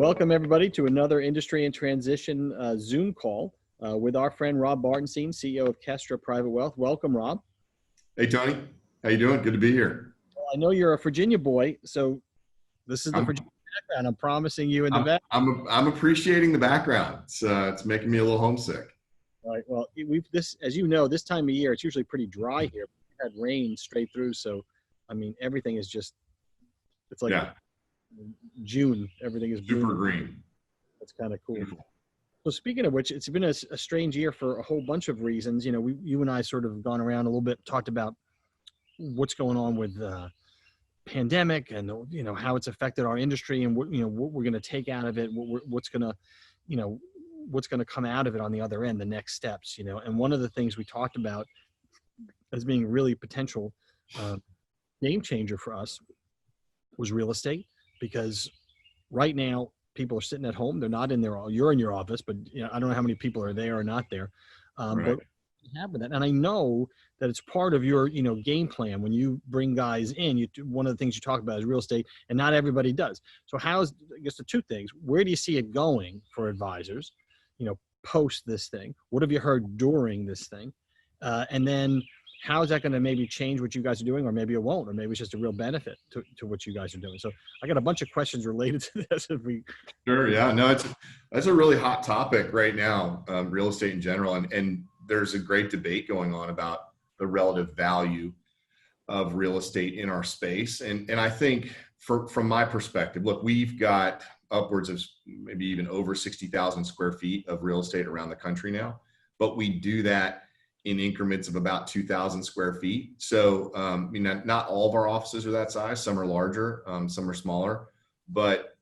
Welcome everybody to another Industry in Transition Zoom call with our friend Rob Bartenstein, CEO of Kestra Private Wealth. Welcome, Rob. Hey, Tony. How you doing? Good to be here. Well, I know you're a Virginia boy, so this is the Virginia background. I'm promising you in the back. I'm appreciating the background. It's making me a little homesick. All right. Well, as you know, this time of year it's usually pretty dry here. We've had rain straight through, so I mean everything is just it's like June. Everything is super green. That's kind of cool. Beautiful. So speaking of which, it's been a strange year for a whole bunch of reasons. You know, you and I sort of gone around a little bit, talked about what's going on with pandemic and how it's affected our industry and what we're going to take out of it, what's going to come out of it on the other end, the next steps. And one of the things we talked about as being really potential game changer for us was real estate, because right now people are sitting at home. They're not in their, you're in your office, but I don't know how many people are there or not there. Right. But have that. And I know that it's part of your, game plan. When you bring guys in, one of the things you talk about is real estate, and not everybody does. So I guess the two things, where do you see it going for advisors, post this thing? What have you heard during this thing? And then how is that going to maybe change what you guys are doing, or maybe it won't, or maybe it's just a real benefit to what you guys are doing. So I got a bunch of questions related to this. Sure. Yeah, no, that's a really hot topic right now, real estate in general. And there's a great debate going on about the relative value of real estate in our space. And I think from my perspective, look, we've got upwards of maybe even over 60,000 square feet of real estate around the country now, but we do that in increments of about 2,000 square feet. So, not all of our offices are that size. Some are larger, some are smaller, but,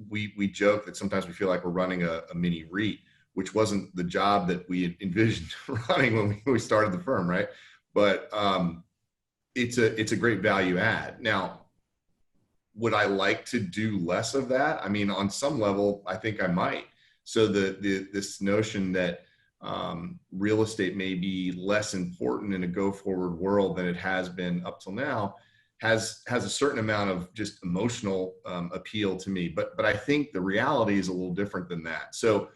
we joke that sometimes we feel like we're running a mini REIT, which wasn't the job that we had envisioned running when we started the firm, right? But it's a great value add. Now, would I like to do less of that? I mean, on some level, I think I might. So this notion that real estate may be less important in a go-forward world than it has been up till now has a certain amount of just emotional appeal to me. But I think the reality is a little different than that. So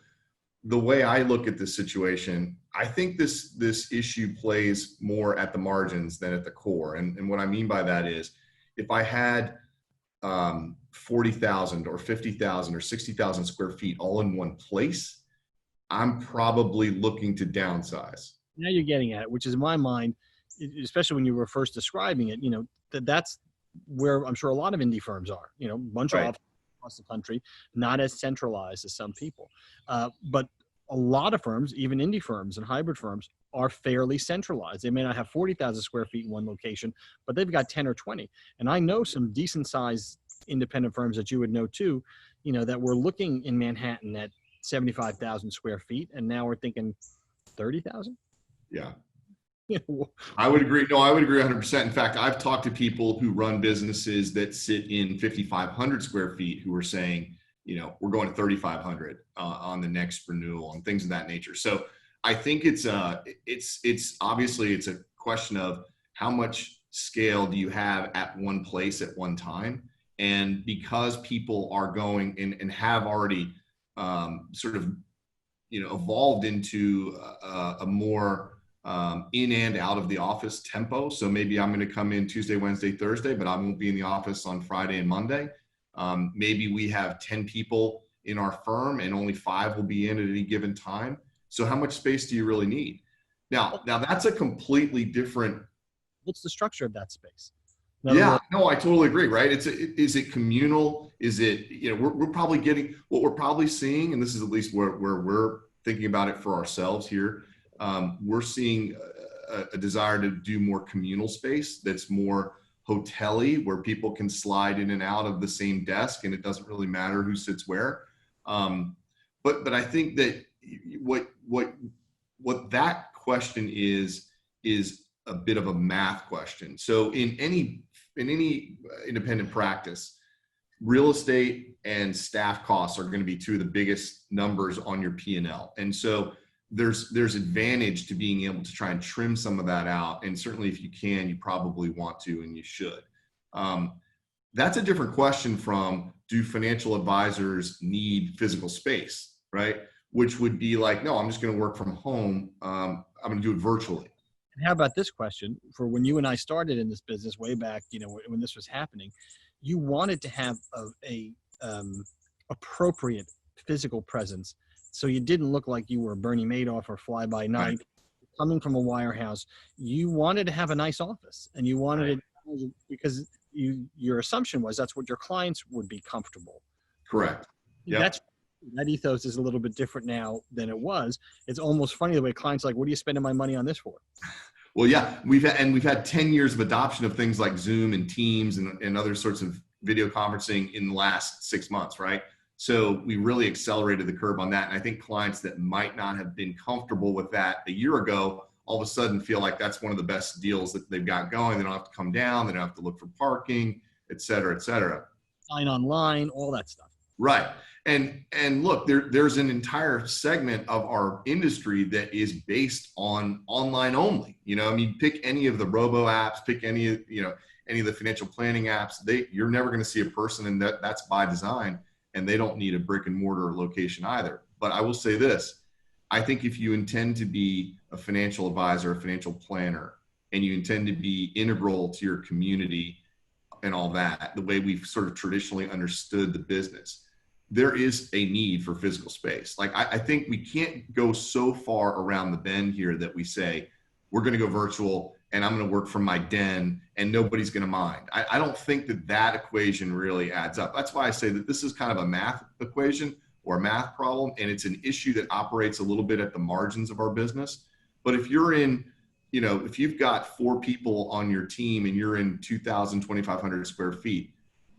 the way I look at this situation, I think this issue plays more at the margins than at the core. And what I mean by that is, if I had 40,000 or 50,000 or 60,000 square feet all in one place, I'm probably looking to downsize. Now you're getting at it, which is in my mind, especially when you were first describing it, that's where I'm sure a lot of indie firms are, a bunch of offices across the country, not as centralized as some people. But a lot of firms, even indie firms and hybrid firms, are fairly centralized. They may not have 40,000 square feet in one location, but they've got 10 or 20. And I know some decent sized independent firms that you would know too, that were looking in Manhattan at 75,000 square feet, and now we're thinking 30,000. Yeah, I would agree. No, I would agree 100%. In fact, I've talked to people who run businesses that sit in 5,500 square feet who are saying, we're going to 3,500 on the next renewal and things of that nature. So I think it's obviously it's a question of how much scale do you have at one place at one time, and because people are going and have already sort of, evolved into a more in and out of the office tempo. So maybe I'm going to come in Tuesday, Wednesday, Thursday, but I won't be in the office on Friday and Monday. Maybe we have 10 people in our firm and only 5 will be in at any given time. So how much space do you really need? Now that's a completely different. What's the structure of that space? No, I totally agree. Right. Is it communal? Is it, we're probably getting what we're probably seeing, and this is at least where we're thinking about it for ourselves here. We're seeing a desire to do more communal space that's more hotel-y, where people can slide in and out of the same desk and it doesn't really matter who sits where. But I think that what that question is a bit of a math question. So in any independent practice, real estate and staff costs are going to be two of the biggest numbers on your P&L. And so there's advantage to being able to try and trim some of that out. And certainly if you can, you probably want to, and you should. That's a different question from, do financial advisors need physical space, right? Which would be like, no, I'm just going to work from home. I'm going to do it virtually. And how about this question? For when you and I started in this business way back, when this was happening, you wanted to have a appropriate physical presence, so you didn't look like you were Bernie Madoff or fly by night. Right. Coming from a wirehouse, you wanted to have a nice office, and you wanted it because your assumption was that's what your clients would be comfortable. Correct. Yep. That ethos is a little bit different now than it was. It's almost funny the way clients are like, what are you spending my money on this for? Well, yeah, we've had 10 years of adoption of things like Zoom and Teams and other sorts of video conferencing in the last 6 months, right? So we really accelerated the curve on that. And I think clients that might not have been comfortable with that a year ago, all of a sudden feel like that's one of the best deals that they've got going. They don't have to come down. They don't have to look for parking, et cetera, et cetera. Sign online, all that stuff. Right. And look, there's an entire segment of our industry that is based on online only. I mean, pick any of the robo apps, pick any of the financial planning apps. You're never going to see a person, and that's by design. And they don't need a brick and mortar location either. But I will say this: I think if you intend to be a financial advisor, a financial planner, and you intend to be integral to your community and all that, the way we've sort of traditionally understood the business, there is a need for physical space. Like I think we can't go so far around the bend here that we say, we're going to go virtual and I'm going to work from my den and nobody's going to mind. I don't think that equation really adds up. That's why I say that this is kind of a math equation or a math problem. And it's an issue that operates a little bit at the margins of our business. But if you're in, if you've got 4 people on your team and you're in 2,000, 2,500 square feet,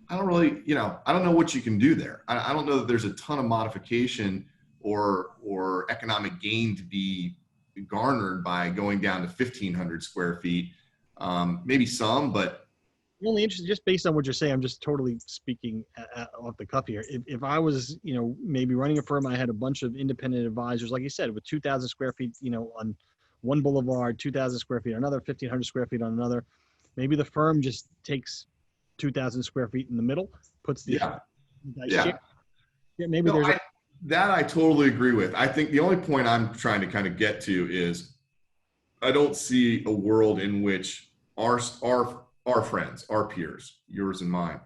I don't really, I don't know what you can do there. I don't know that there's a ton of modification or economic gain to be garnered by going down to 1,500 square feet. Maybe some, but. The only interesting, just based on what you're saying, I'm just totally speaking off the cuff here. If I was, maybe running a firm, I had a bunch of independent advisors, like you said, with 2,000 square feet, on one boulevard, 2,000 square feet, another 1,500 square feet on another. Maybe the firm just takes 2,000 square feet in the middle, puts the maybe no, there's that I totally agree with. I think the only point I'm trying to kind of get to is I don't see a world in which our friends, our peers, yours and mine,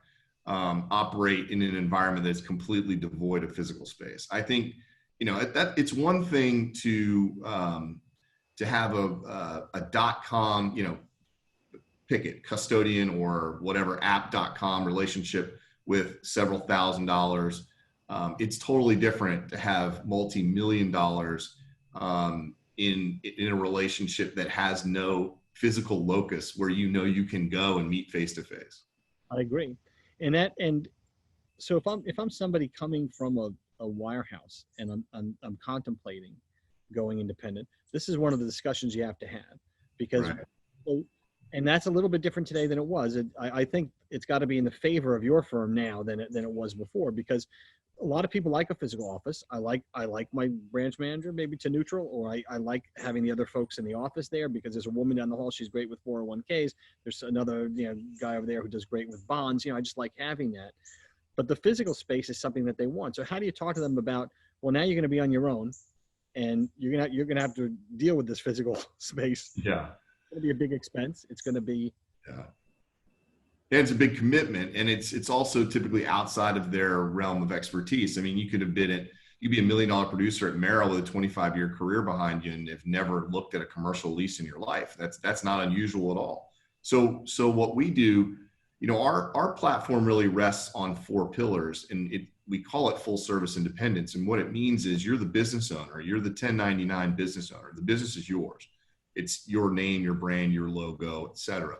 operate in an environment that's completely devoid of physical space. I think, that it's one thing to have a .com, pick it, custodian or whatever app.com relationship with several $1,000s. It's totally different to have multi-million dollars in a relationship that has no physical locus where you can go and meet face to face. I agree. And so if I'm somebody coming from a wirehouse and I'm contemplating going independent, this is one of the discussions you have to have, because and that's a little bit different today than it was. I think it's got to be in the favor of your firm now than it was before, because a lot of people like a physical office. I like my branch manager maybe to neutral, or I like having the other folks in the office there because there's a woman down the hall. She's great with 401ks. There's another guy over there who does great with bonds. I just like having that. But the physical space is something that they want. So how do you talk to them about, well, now you're going to be on your own and you're going to have to deal with this physical space. Yeah. It's going to be a big expense. It's going to be. Yeah. And it's a big commitment, and it's also typically outside of their realm of expertise. I mean, you could have you'd be $1 million producer at Merrill with a 25-year career behind you and have never looked at a commercial lease in your life. That's not unusual at all. So what we do, our platform really rests on 4 pillars, and we call it full service independence. And what it means is you're the business owner, you're the 1099 business owner. The business is yours. It's your name, your brand, your logo, et cetera.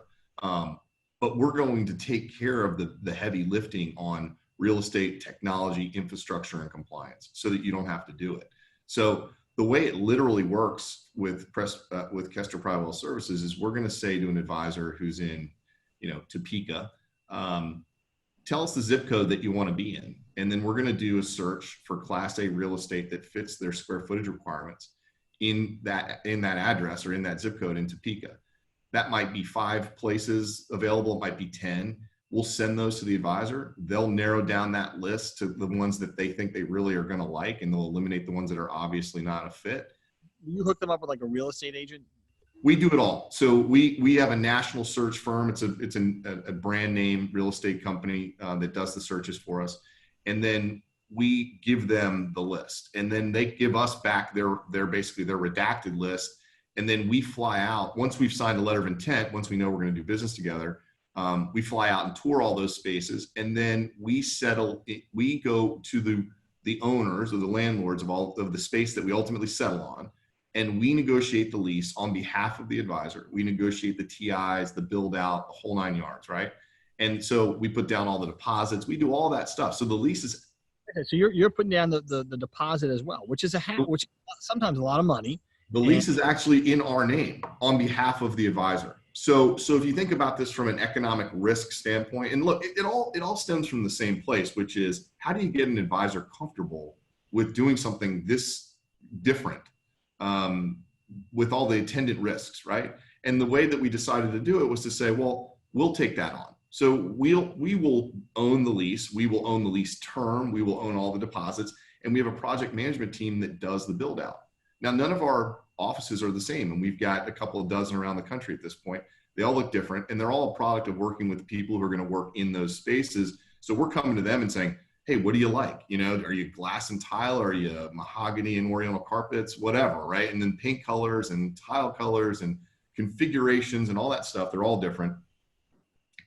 But we're going to take care of the heavy lifting on real estate, technology, infrastructure, and compliance so that you don't have to do it. So the way it literally works with Kestra Private Wealth Services is we're going to say to an advisor who's in, Topeka, tell us the zip code that you want to be in. And then we're going to do a search for Class A real estate that fits their square footage requirements in that address or in that zip code in Topeka. That might be 5 places available. It might be 10. we'll send those to the advisor. They'll narrow down that list to the ones that they think they really are going to like, and they'll eliminate the ones that are obviously not a fit. You hook them up with like a real estate agent? We do it all. So we have a national search firm. It's a brand name real estate company that does the searches for us. And then we give them the list, and then they give us back their basically their redacted list. And then we fly out once we've signed a letter of intent, once we know we're going to do business together. We fly out and tour all those spaces, and then we go to the owners or the landlords of all of the space that we ultimately settle on, and we negotiate the lease on behalf of the advisor. We negotiate the TIs, the build out, the whole 9 yards, right? And so we put down all the deposits. We do all that stuff. So the lease is. Okay, so you're putting down the deposit as well, which is which is sometimes a lot of money. The lease is actually in our name on behalf of the advisor. So if you think about this from an economic risk standpoint, and look, it all stems from the same place, which is how do you get an advisor comfortable with doing something this different with all the attendant risks, right? And the way that we decided to do it was to say, well, we'll take that on. So we will own the lease, we will own the lease term, we will own all the deposits, and we have a project management team that does the build out. Now, none of our offices are the same, and we've got a couple of dozen around the country at this point. They all look different, and they're all a product of working with people who are going to work in those spaces. So we're coming to them and saying, hey, what do you like? You know, are you glass and tile? Are you mahogany and oriental carpets? Whatever, right? And then paint colors and tile colors and configurations and all that stuff, they're all different.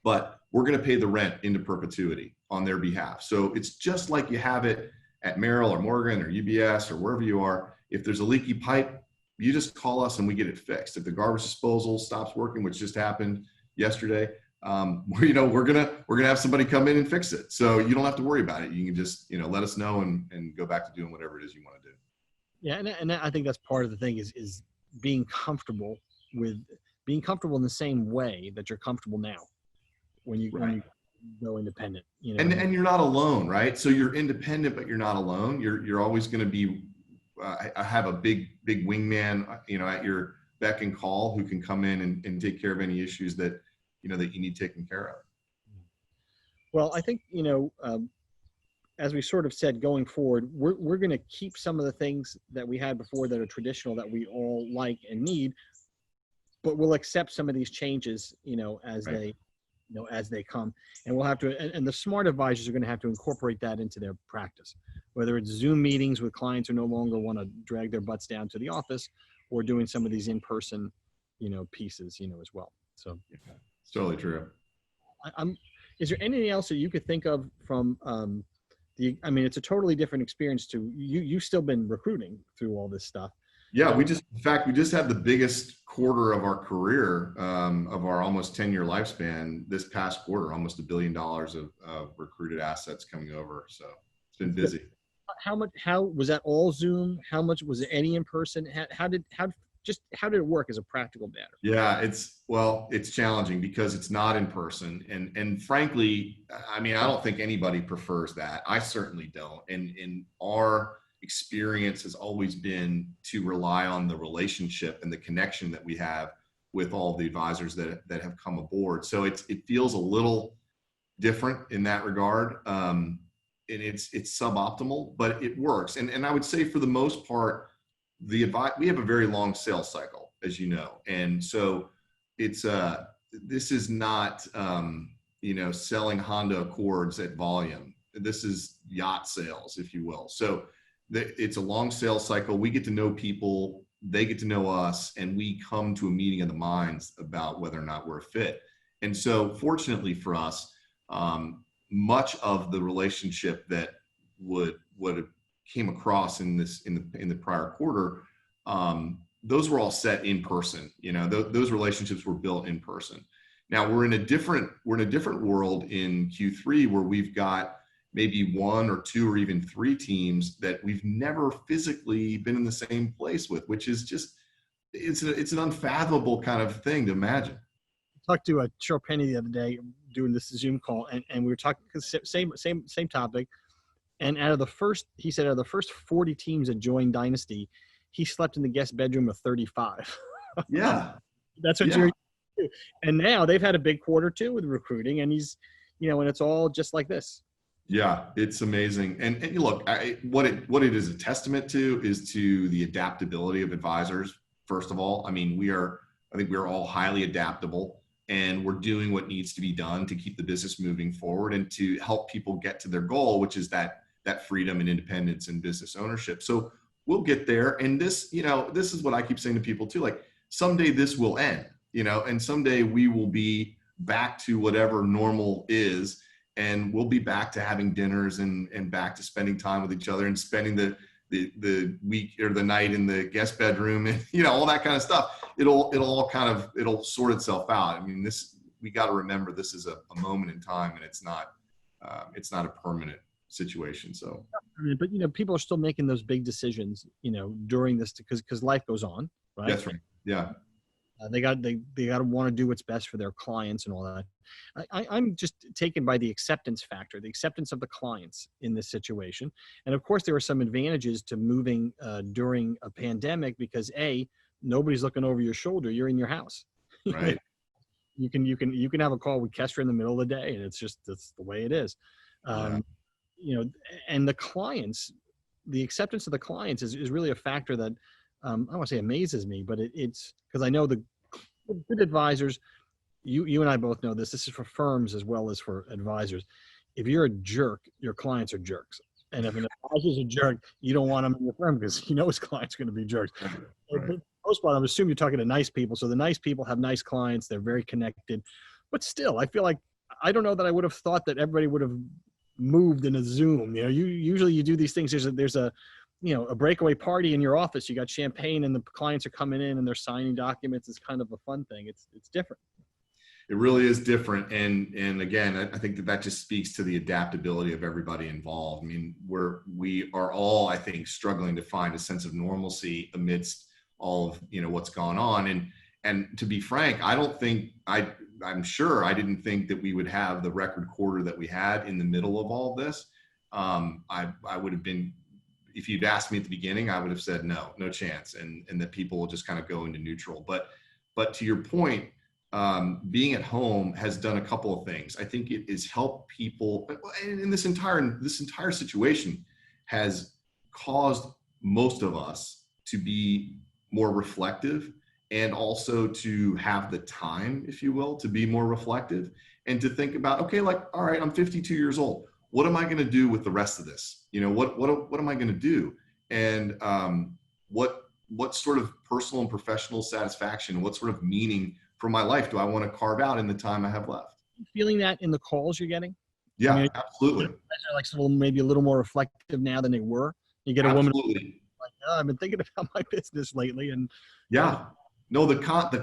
But we're going to pay the rent into perpetuity on their behalf. So it's just like you have it at Merrill or Morgan or UBS or wherever you are. If there's a leaky pipe, you just call us and we get it fixed. If the garbage disposal stops working, which just happened yesterday, we're gonna have somebody come in and fix it. So you don't have to worry about it. You can just let us know and go back to doing whatever it is you want to do. Yeah, and I think that's part of the thing is being comfortable in the same way that you're comfortable now when you go independent. And you're not alone, right? So you're independent, but you're not alone. You're always going to be. I have a big wingman, at your beck and call who can come in and take care of any issues that that you need taken care of. Well, I think as we sort of said, going forward, we're going to keep some of the things that we had before that are traditional that we all like and need, but we'll accept some of these changes, as right. As they come, and we'll have to, and the smart advisors are going to have to incorporate that into their practice, whether it's Zoom meetings with clients who no longer want to drag their butts down to the office, or doing some of these in-person, pieces, as well. So yeah, it's totally true. Is there anything else that you could think of from it's a totally different experience to you. You've still been recruiting through all this stuff. Yeah, we just had the biggest quarter of our career, of our almost 10-year lifespan this past quarter, almost $1 billion of recruited assets coming over. So it's been busy. How was that all Zoom? How much was it any in person? How did it work as a practical matter? Yeah, it's challenging because it's not in person. And frankly, I don't think anybody prefers that. I certainly don't. And in our experience has always been to rely on the relationship and the connection that we have with all the advisors that have come aboard. So it feels a little different in that regard. And it's suboptimal, but it works. And I would say for the most part, we have a very long sales cycle, as you know. And so it's this is not selling Honda Accords at volume. This is yacht sales, if you will. So it's a long sales cycle. We get to know people, they get to know us, and we come to a meeting of the minds about whether or not we're a fit. And so fortunately for us, much of the relationship that would have came across in the prior quarter, those were all set in person. Those relationships were built in person. Now we're in a different world in Q3 where we've got maybe one or two or even three teams that we've never physically been in the same place with, which is just, it's an unfathomable kind of thing to imagine. I talked to Cheryl Penny the other day doing this Zoom call, and we were talking same topic. And out of the first 40 teams that joined Dynasty, he slept in the guest bedroom of 35. Yeah. That's what you're. And now they've had a big quarter too with recruiting, and he's and it's all just like this. Yeah, it's amazing. And look, what it is a testament to is to the adaptability of advisors. First of all, I mean, I think we're all highly adaptable, and we're doing what needs to be done to keep the business moving forward and to help people get to their goal, which is that freedom and independence and business ownership. So we'll get there. And this is what I keep saying to people too, like someday this will end, and someday we will be back to whatever normal is. And we'll be back to having dinners and back to spending time with each other and spending the week or the night in the guest bedroom and, all that kind of stuff. It'll sort itself out. I mean, we got to remember this is a moment in time, and it's not a permanent situation. So, but people are still making those big decisions, during this because life goes on, right? That's right. Yeah. They got to want to do what's best for their clients and all that. I'm just taken by the acceptance factor, the acceptance of the clients in this situation. And of course, there are some advantages to moving during a pandemic because nobody's looking over your shoulder. You're in your house. Right. You can have a call with Kestra in the middle of the day, and that's the way it is. And the clients, the acceptance of the clients is really a factor that I don't want to say amazes me, but it's because I know the good advisors, you and I both know this. This is for firms as well as for advisors. If you're a jerk, your clients are jerks. And if an advisor's a jerk, you don't want him in your firm because his client's going to be jerks. Right. For the most part, I'm assuming you're talking to nice people. So the nice people have nice clients. They're very connected. But still, I feel like, I don't know that I would have thought that everybody would have moved in a Zoom. Usually you do these things. There's a breakaway party in your office. You got champagne and the clients are coming in and they're signing documents. It's kind of a fun thing. It's different. It really is different. And again, I think that just speaks to the adaptability of everybody involved. I mean, we are all, I think, struggling to find a sense of normalcy amidst all of, what's gone on. And to be frank, I'm sure I didn't think that we would have the record quarter that we had in the middle of all of this. I would have been, if you'd asked me at the beginning, I would have said no chance, and that people will just kind of go into neutral. But to your point, being at home has done a couple of things. I think it has helped people, and this entire situation has caused most of us to be more reflective, and also to have the time, if you will, to be more reflective and to think about, okay, like, all right, I'm 52 years old. What am I going to do with the rest of this? What am I going to do? And what sort of personal and professional satisfaction, what sort of meaning for my life do I want to carve out in the time I have left? Feeling that in the calls you're getting? Yeah, absolutely. They're like maybe a little more reflective now than they were. You get a woman like, I've been thinking about my business lately, and yeah. No, the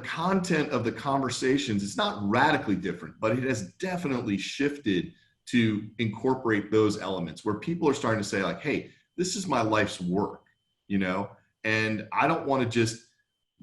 content of the conversations, it's not radically different, but it has definitely shifted to incorporate those elements where people are starting to say like, hey, this is my life's work, and I don't want to just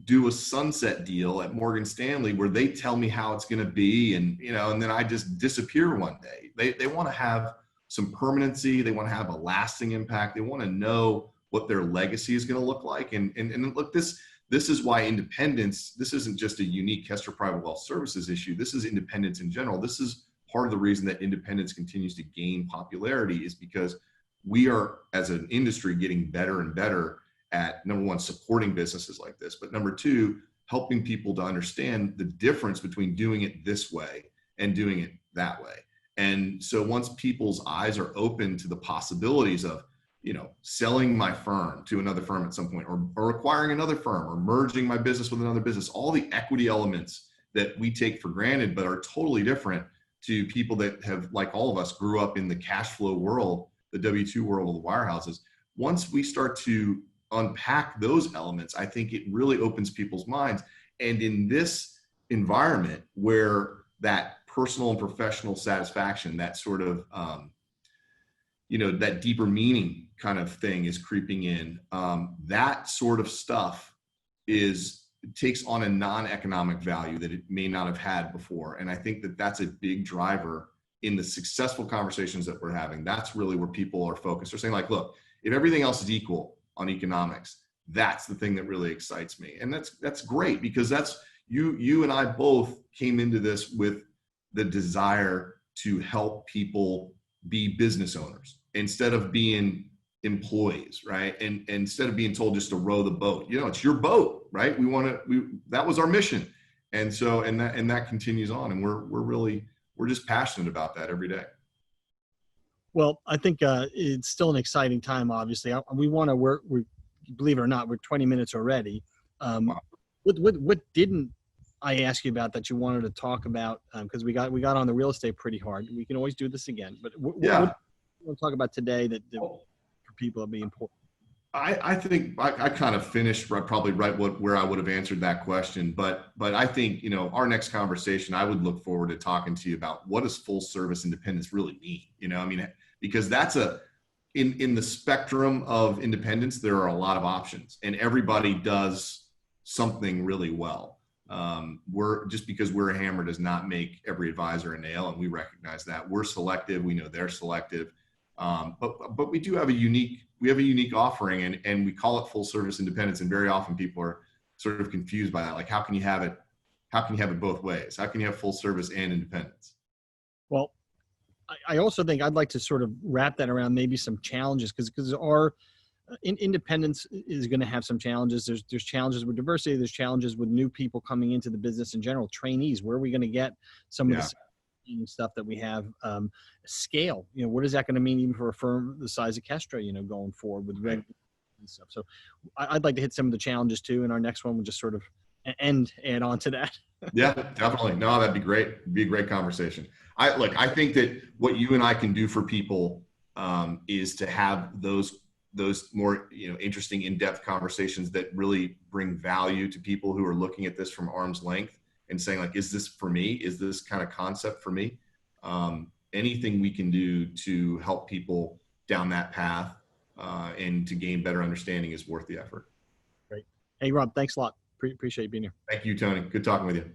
do a sunset deal at Morgan Stanley where they tell me how it's going to be. And, and then I just disappear one day. They want to have some permanency. They want to have a lasting impact. They want to know what their legacy is going to look like. And look, this is why independence, this isn't just a unique Kestra Private Wealth Services issue. This is independence in general. This is part of the reason that independence continues to gain popularity, is because we are, as an industry, getting better and better at, number one, supporting businesses like this, but number two, helping people to understand the difference between doing it this way and doing it that way. And so once people's eyes are open to the possibilities of, selling my firm to another firm at some point, or acquiring another firm, or merging my business with another business, all the equity elements that we take for granted, but are totally different to people that have, like all of us, grew up in the cash flow world, the W-2 world of the wirehouses. Once we start to unpack those elements, I think it really opens people's minds. And in this environment where that personal and professional satisfaction, that sort of, that deeper meaning kind of thing is creeping in, that sort of stuff takes on a non-economic value that it may not have had before. And I think that that's a big driver in the successful conversations that we're having. That's really where people are focused. They're saying like, look, if everything else is equal on economics, that's the thing that really excites me. And that's great, because that's you and I both came into this with the desire to help people be business owners instead of being employees, right? And instead of being told just to row the boat, it's your boat, right? That was our mission. And so, and that continues on. And we're just passionate about that every day. Well, I think it's still an exciting time, obviously. We believe it or not, we're 20 minutes already. Wow. What didn't I ask you about that you wanted to talk about? Because we got on the real estate pretty hard. We can always do this again. But what do you want to talk about today that for people would be important? I think I kind of finished probably where I would have answered that question. But I think, our next conversation, I would look forward to talking to you about what does full service independence really mean? Because that's in the spectrum of independence, there are a lot of options and everybody does something really well. Just because we're a hammer does not make every advisor a nail. And we recognize that. We're selective. We know they're selective. But we do have a unique offering and we call it full service independence. And very often people are sort of confused by that. Like, how can you have it both ways? How can you have full service and independence? Well, I also think I'd like to sort of wrap that around maybe some challenges because our independence is going to have some challenges. There's challenges with diversity. There's challenges with new people coming into the business in general, trainees. Where are we going to get some of the stuff that we have? Scale, what is that going to mean even for a firm the size of Kestra, going forward with reg and stuff. So I'd like to hit some of the challenges too. And our next one would just sort of add on to that. Yeah, definitely. No, that'd be great. It'd be a great conversation. I think that what you and I can do for people is to have those more, interesting in-depth conversations that really bring value to people who are looking at this from arm's length and saying like, is this for me? Is this kind of concept for me? Anything we can do to help people down that path and to gain better understanding is worth the effort. Great. Hey, Rob, thanks a lot. Appreciate you being here. Thank you, Tony. Good talking with you.